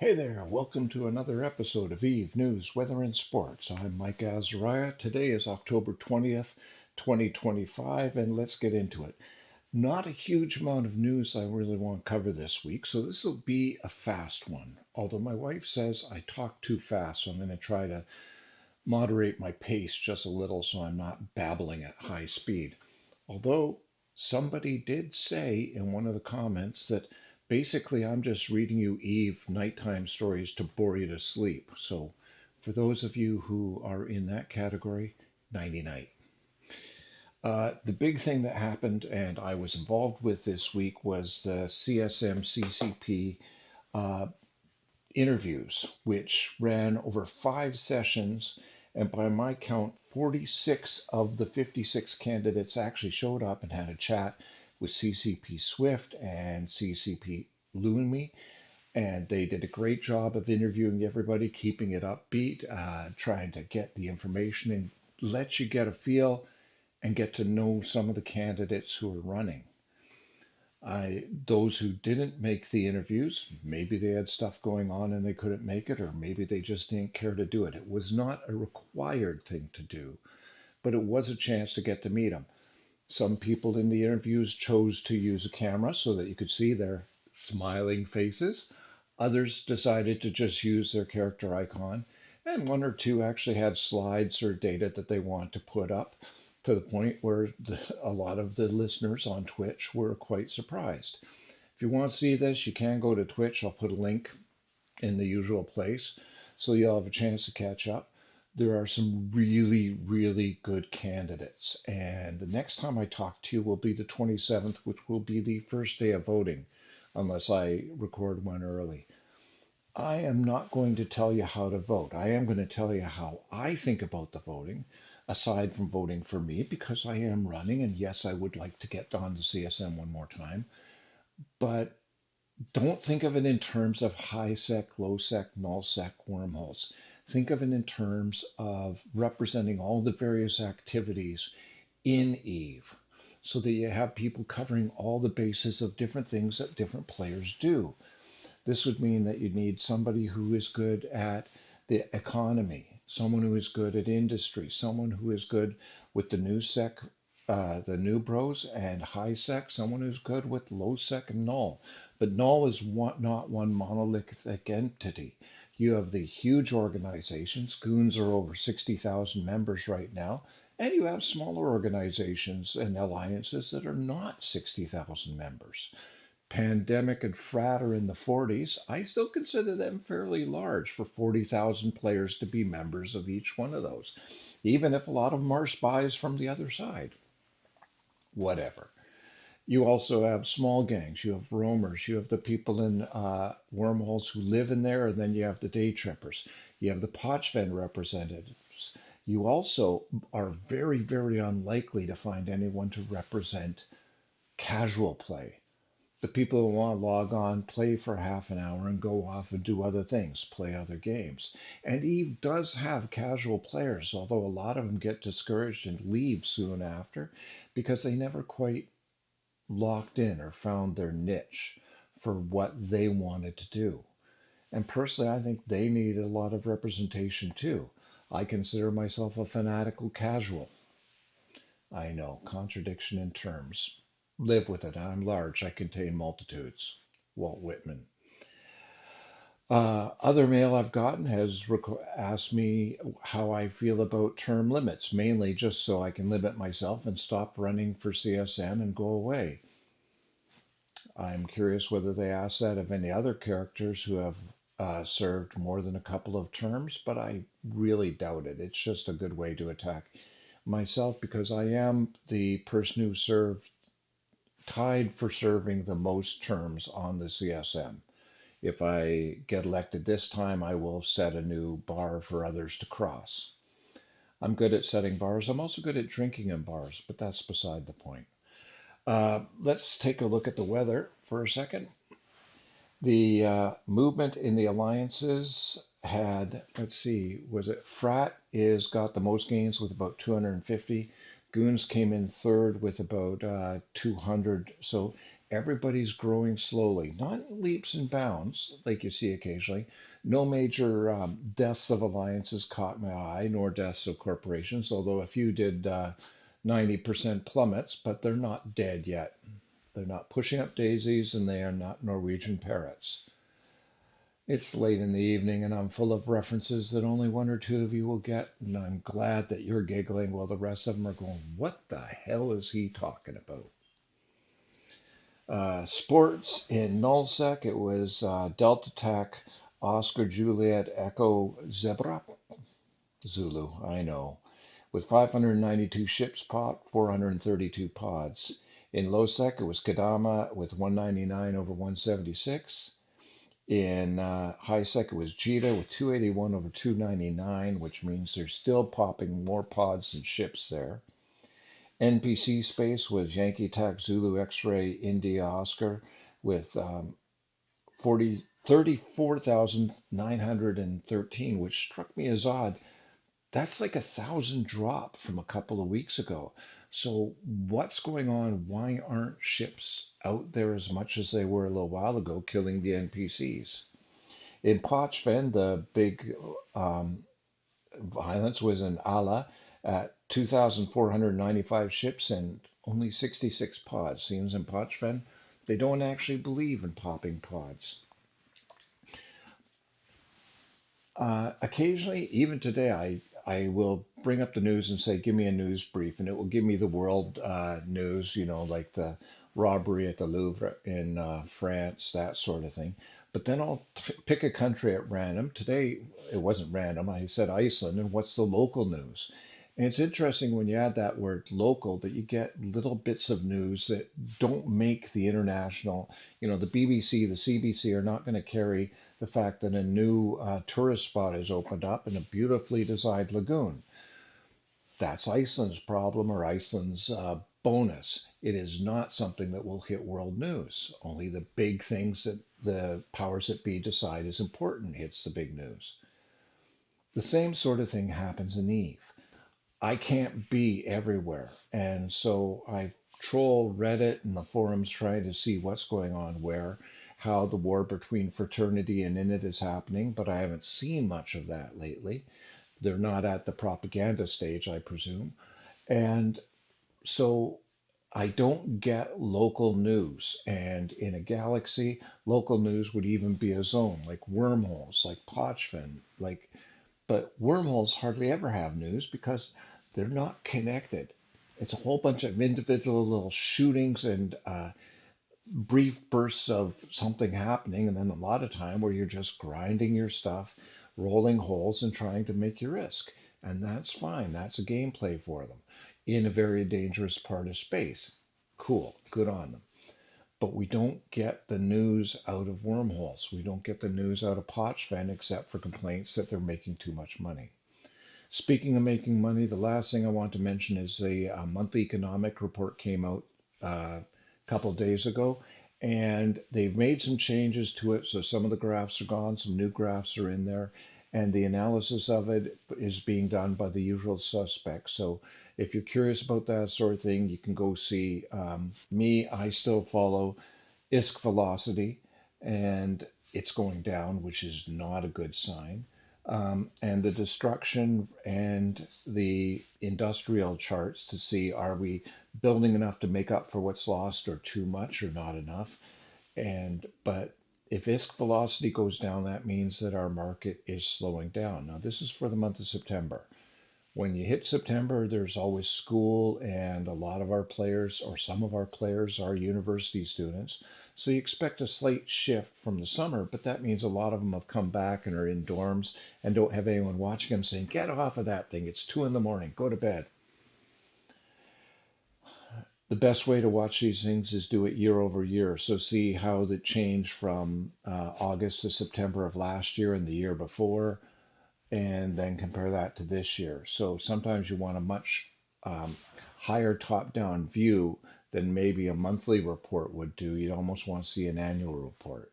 Hey there, welcome to another episode of Eve News, Weather and Sports. I'm Mike Azariah. Today is October 20th, 2025, and let's get into it. Not a huge amount of news I really want to cover this week, so this will be a fast one. Although my wife says I talk too fast, so I'm going to try to moderate my pace just a little so I'm not babbling at high speed. Although somebody did say in one of the comments that basically I'm just reading you Eve nighttime stories to bore you to sleep. So for those of you who are in that category, nighty night. The big thing that happened and I was involved with this week was the CSM CCP uh, interviews, which ran over 5 sessions. And by my count, 46 of the 56 candidates actually showed up and had a chat with CCP Swift and CCP Lumi. And they did a great job of interviewing everybody, keeping it upbeat, trying to get the information and let you get a feel and get to know some of the candidates who are running. Those who didn't make the interviews, maybe they had stuff going on and they couldn't make it, or maybe they just didn't care to do it. It was not a required thing to do, but it was a chance to get to meet them. Some people in the interviews chose to use a camera so that you could see their smiling faces. Others decided to just use their character icon, and one or two actually had slides or data that they want to put up to the point where a lot of the listeners on Twitch were quite surprised. If you want to see this, you can go to Twitch. I'll put a link in the usual place so you'll have a chance to catch up. There are some really, really good candidates. And the next time I talk to you will be the 27th, which will be the first day of voting, unless I record one early. I am not going to tell you how to vote. I am going to tell you how I think about the voting, aside from voting for me, because I am running. And yes, I would like to get on the CSM one more time. But don't think of it in terms of high sec, low sec, null sec wormholes. Think of it in terms of representing all the various activities in Eve so that you have people covering all the bases of different things that different players do. This would mean that you need somebody who is good at the economy, someone who is good at industry, someone who is good with the new sec, the new bros and high sec, someone who's good with low sec and null. But null is not one monolithic entity. You have the huge organizations. Goons are over 60,000 members right now. And you have smaller organizations and alliances that are not 60,000 members. Pandemic and Frat are in the 40s. I still consider them fairly large for 40,000 players to be members of each one of those, even if a lot of them are spies from the other side. Whatever. You also have small gangs, you have roamers, you have the people in wormholes who live in there, and then you have the day trippers. You have the Pochven representatives. You also are very, very unlikely to find anyone to represent casual play. The people who want to log on, play for half an hour, and go off and do other things, play other games. And Eve does have casual players, although a lot of them get discouraged and leave soon after because they never quite locked in or found their niche for what they wanted to do. And personally, I think they need a lot of representation too. I consider myself a fanatical casual. I know, contradiction in terms. Live with it. I'm large. I contain multitudes. Walt Whitman. Other mail I've gotten has asked me how I feel about term limits, mainly just so I can limit myself and stop running for CSM and go away. I'm curious whether they ask that of any other characters who have served more than a couple of terms, but I really doubt it. It's just a good way to attack myself because I am the person who served tied for serving the most terms on the CSM. If I get elected this time, I will set a new bar for others to cross. I'm good at setting bars. I'm also good at drinking in bars, but that's beside the point. Let's take a look at the weather for a second. The movement in the alliances had, let's see, was it Frat is got the most gains with about 250. Goons came in third with about 200. So Everybody's growing slowly, not in leaps and bounds like you see occasionally. No major deaths of alliances caught my eye, nor deaths of corporations, although a few did 90% plummets, but they're not dead yet. They're not pushing up daisies, and they are not Norwegian parrots. It's late in the evening, and I'm full of references that only one or two of you will get, and I'm glad that you're giggling while the rest of them are going, "What the hell is he talking about?" Sports in Nullsec, it was Delta Tech, Oscar Juliet Echo Zebra, Zulu, I know, with 592 ships pot, 432 pods. In Losec, it was Kadama with 199 over 176. In HiSec, it was Jita with 281 over 299, which means they're still popping more pods than ships there. NPC space was Yankee Tac Zulu X-Ray India Oscar with 34,913, which struck me as odd. That's like 1,000 drop from a couple of weeks ago. So what's going on? Why aren't ships out there as much as they were a little while ago, killing the NPCs? In Pochven, the big violence was in Ala at 2,495 ships and only 66 pods. Seems in Pochven, they don't actually believe in popping pods. Occasionally, even today, I will bring up the news and say, "Give me a news brief," and it will give me the world news, like the robbery at the Louvre in France, that sort of thing. But then I'll pick a country at random. Today, it wasn't random. I said Iceland, and what's the local news? And it's interesting when you add that word local that you get little bits of news that don't make the international. The BBC, the CBC are not going to carry the fact that a new tourist spot has opened up in a beautifully designed lagoon. That's Iceland's problem or Iceland's bonus. It is not something that will hit world news. Only the big things that the powers that be decide is important hits the big news. The same sort of thing happens in Eve. I can't be everywhere. And so I troll Reddit and the forums trying to see what's going on where, how the war between fraternity and Init is happening, but I haven't seen much of that lately. They're not at the propaganda stage, I presume. And so I don't get local news. And in a galaxy, local news would even be a zone, like wormholes, like Pochven, but wormholes hardly ever have news because they're not connected. It's a whole bunch of individual little shootings and brief bursts of something happening, and then a lot of time where you're just grinding your stuff, rolling holes, and trying to make your risk. And that's fine. That's a gameplay for them in a very dangerous part of space. Cool. Good on them. But we don't get the news out of wormholes. We don't get the news out of Pochven except for complaints that they're making too much money. Speaking of making money, the last thing I want to mention is the monthly economic report came out a couple of days ago, and they've made some changes to it. So some of the graphs are gone, some new graphs are in there, and the analysis of it is being done by the usual suspects. So if you're curious about that sort of thing, you can go see me. I still follow ISK velocity, and it's going down, which is not a good sign. And the destruction and the industrial charts to see, are we building enough to make up for what's lost or too much or not enough. But if ISK velocity goes down, that means that our market is slowing down. Now this is for the month of September. When you hit September, there's always school, and a lot of our players, or some of our players, are university students. So you expect a slight shift from the summer, but that means a lot of them have come back and are in dorms and don't have anyone watching them saying, "Get off of that thing. It's 2 in the morning. Go to bed." The best way to watch these things is do it year over year. So see how the change from August to September of last year and the year before, and then compare that to this year. So sometimes you want a much um, higher top-down view than maybe a monthly report would do. You'd almost want to see an annual report.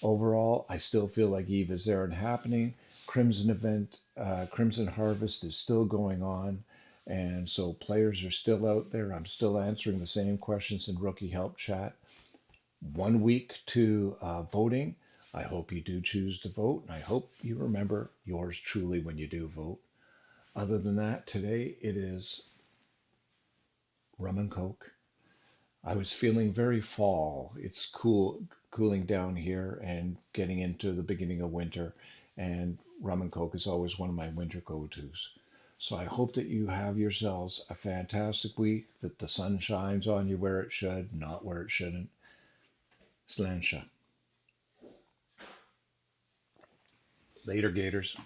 Overall, I still feel like Eve is there and happening. Crimson Harvest is still going on, And so players are still out there. I'm still answering the same questions in Rookie Help Chat. 1 week to voting. I hope you do choose to vote, and I hope you remember yours truly when you do vote. Other than that, today it is rum and coke. I was feeling very fall. It's cooling down here and getting into the beginning of winter, and rum and coke is always one of my winter go-tos. So I hope that you have yourselves a fantastic week, that the sun shines on you where it should, not where it shouldn't. Slansha. Later, Gators.